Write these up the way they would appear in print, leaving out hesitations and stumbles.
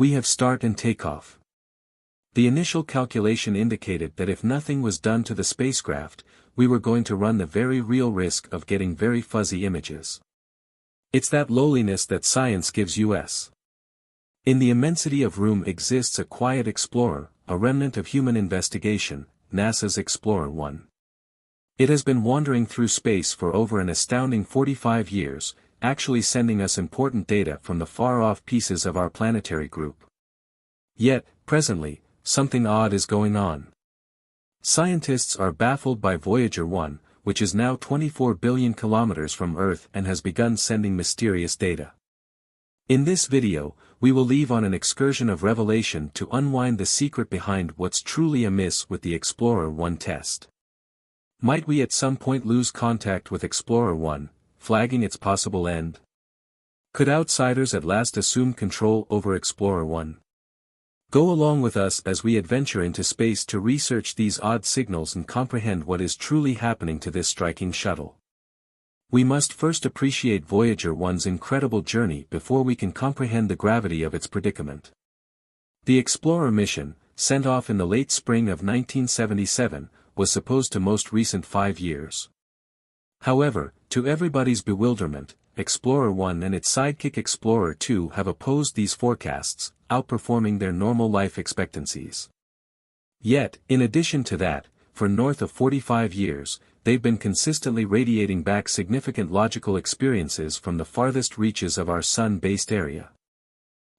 We have start and takeoff. The initial calculation indicated that if nothing was done to the spacecraft, we were going to run the very real risk of getting very fuzzy images. It's that lowliness that science gives us. In the immensity of room exists a quiet explorer, a remnant of human investigation, NASA's Explorer 1. It has been wandering through space for over an astounding 45 years, actually sending us important data from the far-off pieces of our planetary group. Yet, presently, something odd is going on. Scientists are baffled by Voyager 1, which is now 24 billion kilometers from Earth and has begun sending mysterious data. In this video, we will leave on an excursion of revelation to unwind the secret behind what's truly amiss with the Explorer 1 test. Might we at some point lose contact with Explorer 1, flagging its possible end? Could outsiders at last assume control over Explorer 1? Go along with us as we adventure into space to research these odd signals and comprehend what is truly happening to this striking shuttle. We must first appreciate Voyager 1's incredible journey before we can comprehend the gravity of its predicament. The Explorer mission, sent off in the late spring of 1977, was supposed to most recent 5 years. However, to everybody's bewilderment, Explorer 1 and its sidekick Explorer 2 have opposed these forecasts, outperforming their normal life expectancies. Yet, in addition to that, for north of 45 years, they've been consistently radiating back significant logical experiences from the farthest reaches of our sun-based area.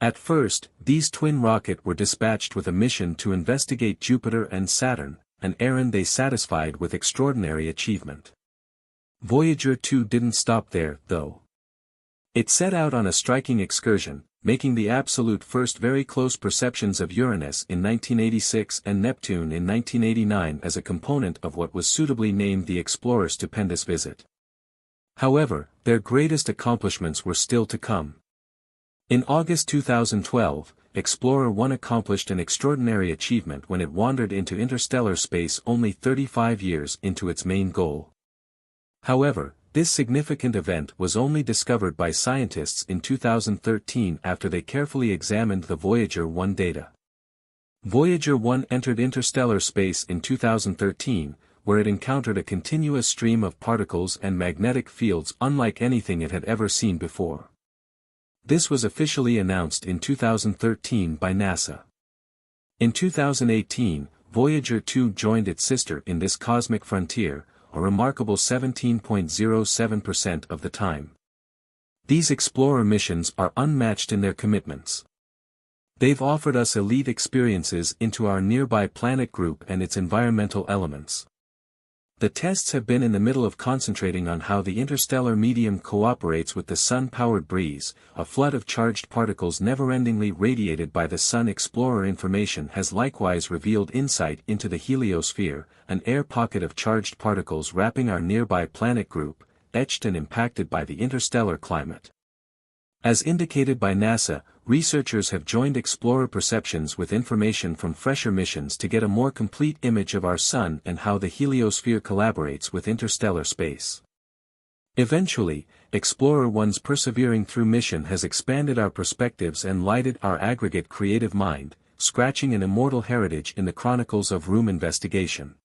At first, these twin rockets were dispatched with a mission to investigate Jupiter and Saturn, an errand they satisfied with extraordinary achievement. Voyager 2 didn't stop there, though. It set out on a striking excursion, making the absolute first very close perceptions of Uranus in 1986 and Neptune in 1989 as a component of what was suitably named the Explorer's stupendous visit. However, their greatest accomplishments were still to come. In August 2012, Explorer 1 accomplished an extraordinary achievement when it wandered into interstellar space only 35 years into its main goal. However, this significant event was only discovered by scientists in 2013 after they carefully examined the Voyager 1 data. Voyager 1 entered interstellar space in 2013, where it encountered a continuous stream of particles and magnetic fields unlike anything it had ever seen before. This was officially announced in 2013 by NASA. In 2018, Voyager 2 joined its sister in this cosmic frontier, a remarkable 17.07% of the time. These Explorer missions are unmatched in their commitments. They've offered us elite experiences into our nearby planet group and its environmental elements. The tests have been in the middle of concentrating on how the interstellar medium cooperates with the sun-powered breeze. A flood of charged particles never-endingly radiated by the Sun Explorer information has likewise revealed insight into the heliosphere, an air pocket of charged particles wrapping our nearby planet group, etched and impacted by the interstellar climate. As indicated by NASA, researchers have joined Explorer perceptions with information from fresher missions to get a more complete image of our Sun and how the heliosphere collaborates with interstellar space. Eventually, Explorer 1's persevering through mission has expanded our perspectives and lighted our aggregate creative mind, scratching an immortal heritage in the chronicles of room investigation.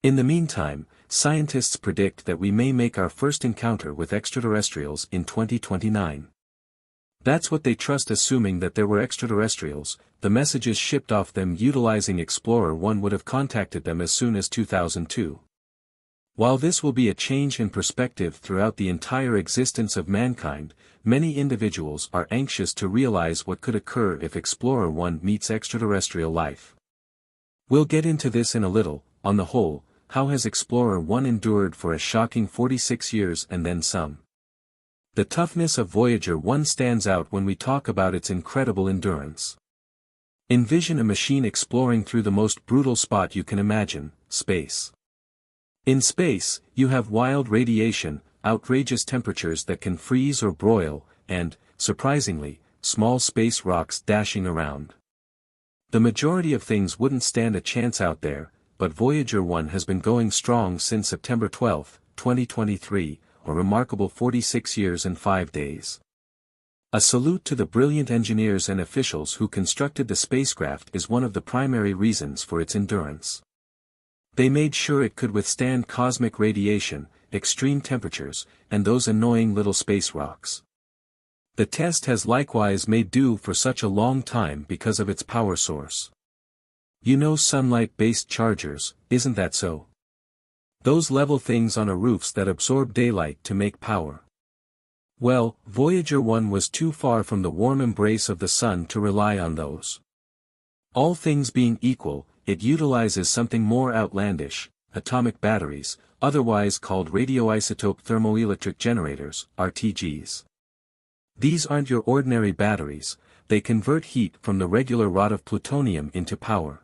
In the meantime, scientists predict that we may make our first encounter with extraterrestrials in 2029. That's what they trust, assuming that there were extraterrestrials. The messages shipped off them utilizing Explorer 1 would have contacted them as soon as 2002. While this will be a change in perspective throughout the entire existence of mankind, many individuals are anxious to realize what could occur if Explorer 1 meets extraterrestrial life. We'll get into this in a little. On the whole, how has Explorer 1 endured for a shocking 46 years and then some? The toughness of Voyager 1 stands out when we talk about its incredible endurance. Envision a machine exploring through the most brutal spot you can imagine, space. In space, you have wild radiation, outrageous temperatures that can freeze or broil, and, surprisingly, small space rocks dashing around. The majority of things wouldn't stand a chance out there, but Voyager 1 has been going strong since September 12, 2023, a remarkable 46 years and 5 days. A salute to the brilliant engineers and officials who constructed the spacecraft is one of the primary reasons for its endurance. They made sure it could withstand cosmic radiation, extreme temperatures, and those annoying little space rocks. The test has likewise made do for such a long time because of its power source. You know, sunlight-based chargers, isn't that so? Those level things on a roofs that absorb daylight to make power. Well, Voyager 1 was too far from the warm embrace of the sun to rely on those. All things being equal, it utilizes something more outlandish, atomic batteries, otherwise called radioisotope thermoelectric generators, RTGs. These aren't your ordinary batteries, they convert heat from the regular rod of plutonium into power.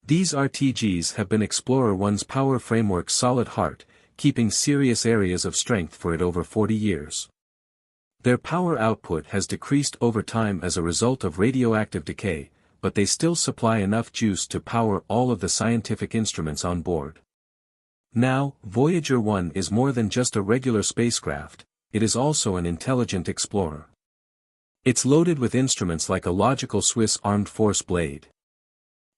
These RTGs have been Explorer 1's power framework's solid heart, keeping serious areas of strength for it over 40 years. Their power output has decreased over time as a result of radioactive decay, but they still supply enough juice to power all of the scientific instruments on board. Now, Voyager 1 is more than just a regular spacecraft, it is also an intelligent explorer. It's loaded with instruments like a logical Swiss armed force blade.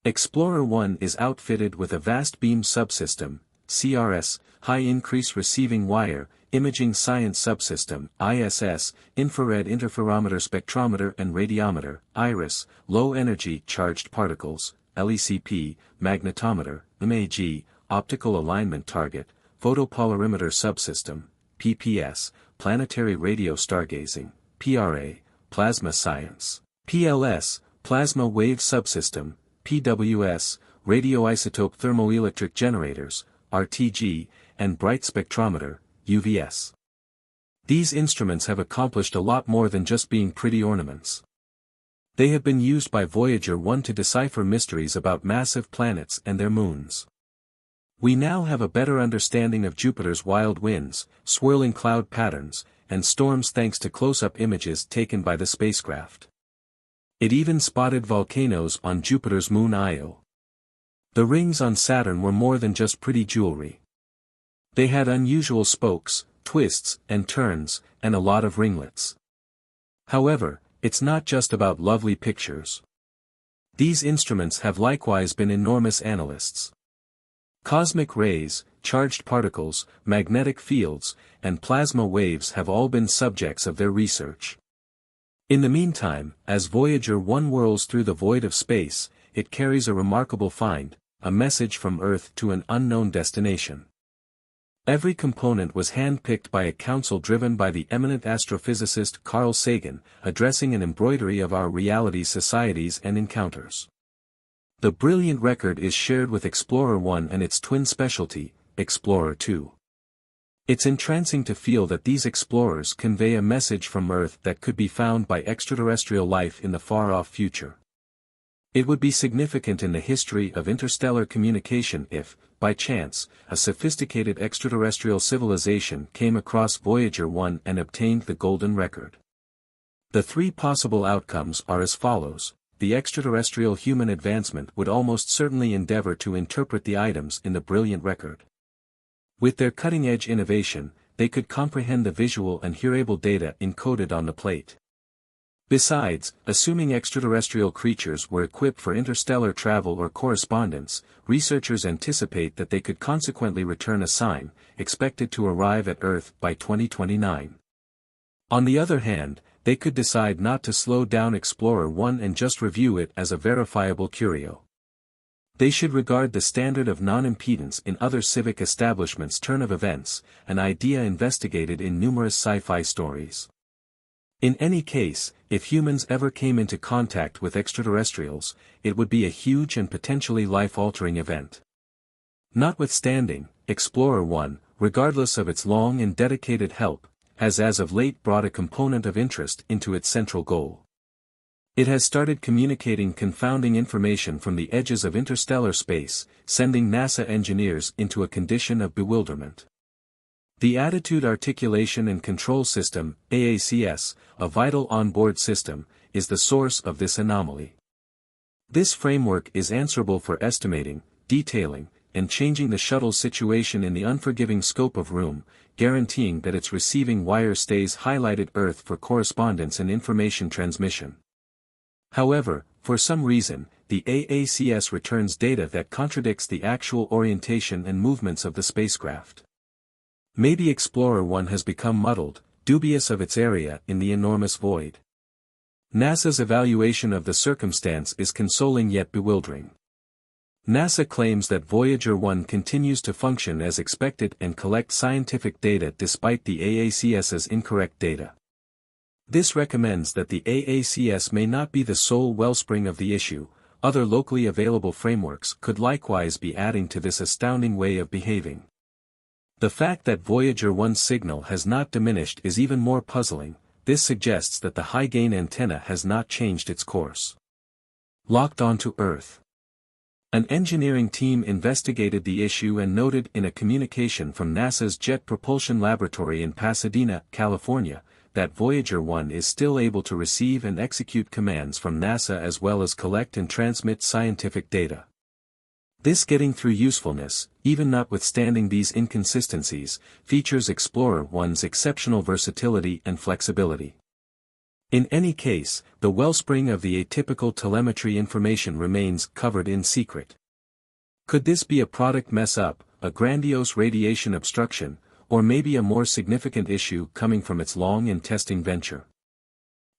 Explorer 1 is outfitted with a vast beam subsystem, CRS, high increase receiving wire, imaging science subsystem, ISS, infrared interferometer spectrometer and radiometer, IRIS, low energy charged particles, LECP, magnetometer, MAG, optical alignment target, photopolarimeter subsystem, PPS, planetary radio stargazing, PRA, plasma science, PLS, plasma wave subsystem, PWS, radioisotope thermoelectric generators, RTG, and bright spectrometer, UVS. These instruments have accomplished a lot more than just being pretty ornaments. They have been used by Voyager 1 to decipher mysteries about massive planets and their moons. We now have a better understanding of Jupiter's wild winds, swirling cloud patterns, and storms thanks to close-up images taken by the spacecraft. It even spotted volcanoes on Jupiter's moon Io. The rings on Saturn were more than just pretty jewelry. They had unusual spokes, twists, and turns, and a lot of ringlets. However, it's not just about lovely pictures. These instruments have likewise been enormous analysts. Cosmic rays, charged particles, magnetic fields, and plasma waves have all been subjects of their research. In the meantime, as Voyager 1 whirls through the void of space, it carries a remarkable find, a message from Earth to an unknown destination. Every component was hand-picked by a council driven by the eminent astrophysicist Carl Sagan, addressing an embroidery of our reality societies and encounters. The brilliant record is shared with Explorer 1 and its twin specialty, Explorer 2. It's entrancing to feel that these explorers convey a message from Earth that could be found by extraterrestrial life in the far-off future. It would be significant in the history of interstellar communication if, by chance, a sophisticated extraterrestrial civilization came across Voyager 1 and obtained the golden record. The three possible outcomes are as follows. The extraterrestrial human advancement would almost certainly endeavor to interpret the items in the brilliant record. With their cutting-edge innovation, they could comprehend the visual and hearable data encoded on the plate. Besides, assuming extraterrestrial creatures were equipped for interstellar travel or correspondence, researchers anticipate that they could consequently return a sign, expected to arrive at Earth by 2029. On the other hand, they could decide not to slow down Explorer 1 and just review it as a verifiable curio. They should regard the standard of non-impedance in other civic establishments' turn of events, an idea investigated in numerous sci-fi stories. In any case, if humans ever came into contact with extraterrestrials, it would be a huge and potentially life-altering event. Notwithstanding, Explorer 1, regardless of its long and dedicated help, has as of late brought a component of interest into its central goal. It has started communicating confounding information from the edges of interstellar space, sending NASA engineers into a condition of bewilderment. The Attitude Articulation and Control System, AACS, a vital onboard system, is the source of this anomaly. This framework is answerable for estimating, detailing, and changing the shuttle's situation in the unforgiving scope of room, guaranteeing that its receiving wire stays highlighted Earth for correspondence and information transmission. However, for some reason, the AACS returns data that contradicts the actual orientation and movements of the spacecraft. Maybe Explorer 1 has become muddled, dubious of its area in the enormous void. NASA's evaluation of the circumstance is consoling yet bewildering. NASA claims that Voyager 1 continues to function as expected and collect scientific data despite the AACS's incorrect data. This recommends that the AACS may not be the sole wellspring of the issue. Other locally available frameworks could likewise be adding to this astounding way of behaving. The fact that Voyager 1's signal has not diminished is even more puzzling. This suggests that the high-gain antenna has not changed its course. Locked onto Earth. An engineering team investigated the issue and noted in a communication from NASA's Jet Propulsion Laboratory in Pasadena, California, that Voyager 1 is still able to receive and execute commands from NASA as well as collect and transmit scientific data. This getting through usefulness, even notwithstanding these inconsistencies, features Explorer 1's exceptional versatility and flexibility. In any case, the wellspring of the atypical telemetry information remains covered in secret. Could this be a product mess-up, a grandiose radiation obstruction, or maybe a more significant issue coming from its long and testing venture?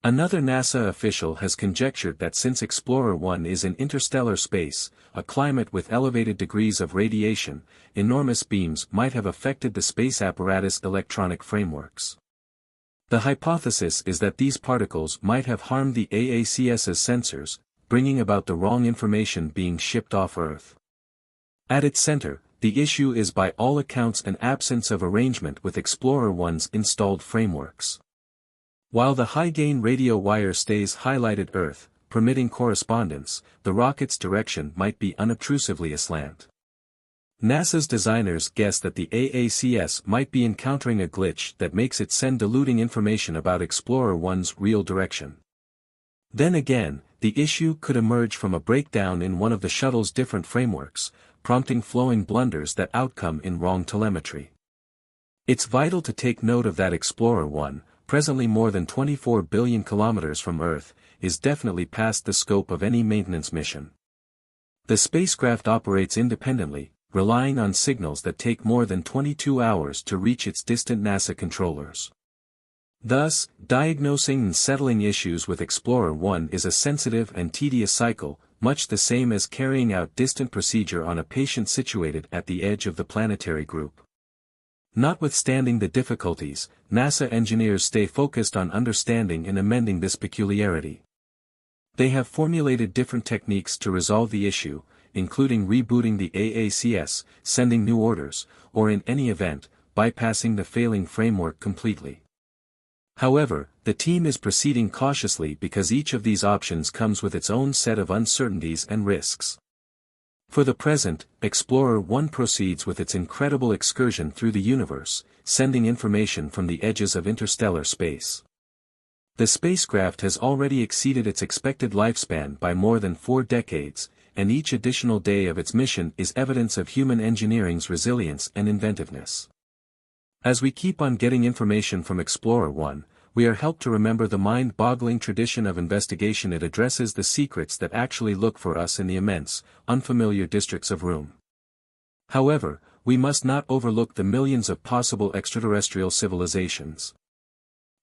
Another NASA official has conjectured that since Explorer 1 is in interstellar space, a climate with elevated degrees of radiation, enormous beams might have affected the space apparatus' electronic frameworks. The hypothesis is that these particles might have harmed the AACS's sensors, bringing about the wrong information being shipped off Earth. At its center, the issue is by all accounts an absence of arrangement with Explorer 1's installed frameworks. While the high-gain radio wire stays highlighted Earth, permitting correspondence, the rocket's direction might be unobtrusively aslant. NASA's designers guess that the AACS might be encountering a glitch that makes it send diluting information about Explorer 1's real direction. Then again, the issue could emerge from a breakdown in one of the shuttle's different frameworks, prompting flowing blunders that outcome in wrong telemetry. It's vital to take note of that Explorer 1, presently more than 24 billion kilometers from Earth, is definitely past the scope of any maintenance mission. The spacecraft operates independently, relying on signals that take more than 22 hours to reach its distant NASA controllers. Thus, diagnosing and settling issues with Explorer 1 is a sensitive and tedious cycle, much the same as carrying out distant procedure on a patient situated at the edge of the planetary group. Notwithstanding the difficulties, NASA engineers stay focused on understanding and amending this peculiarity. They have formulated different techniques to resolve the issue, including rebooting the AACS, sending new orders, or in any event, bypassing the failing framework completely. However, the team is proceeding cautiously because each of these options comes with its own set of uncertainties and risks. For the present, Explorer 1 proceeds with its incredible excursion through the universe, sending information from the edges of interstellar space. The spacecraft has already exceeded its expected lifespan by more than 4 decades, and each additional day of its mission is evidence of human engineering's resilience and inventiveness. As we keep on getting information from Explorer 1, we are helped to remember the mind-boggling tradition of investigation it addresses the secrets that actually look for us in the immense, unfamiliar districts of room. However, we must not overlook the millions of possible extraterrestrial civilizations.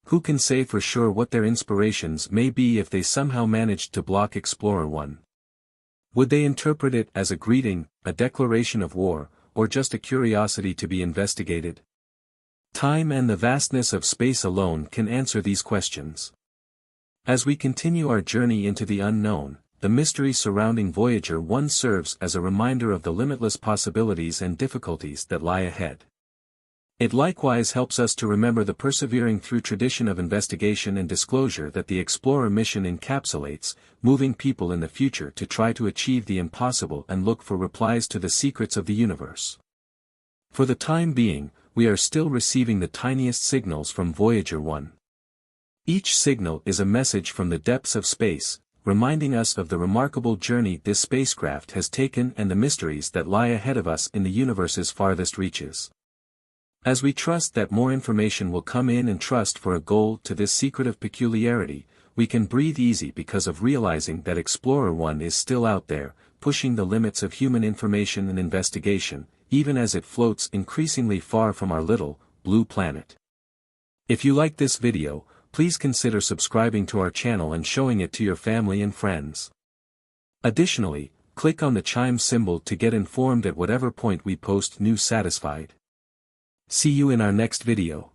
Who can say for sure what their inspirations may be if they somehow managed to block Explorer 1? Would they interpret it as a greeting, a declaration of war, or just a curiosity to be investigated? Time and the vastness of space alone can answer these questions. As we continue our journey into the unknown, the mystery surrounding Voyager 1 serves as a reminder of the limitless possibilities and difficulties that lie ahead. It likewise helps us to remember the persevering through tradition of investigation and disclosure that the Explorer mission encapsulates, moving people in the future to try to achieve the impossible and look for replies to the secrets of the universe. For the time being, we are still receiving the tiniest signals from Voyager 1. Each signal is a message from the depths of space, reminding us of the remarkable journey this spacecraft has taken and the mysteries that lie ahead of us in the universe's farthest reaches. As we trust that more information will come in and trust for a goal to this secretive peculiarity, we can breathe easy because of realizing that Explorer 1 is still out there, pushing the limits of human information and investigation, even as it floats increasingly far from our little, blue planet. If you like this video, please consider subscribing to our channel and showing it to your family and friends. Additionally, click on the chime symbol to get informed at whatever point we post new satisfied. See you in our next video.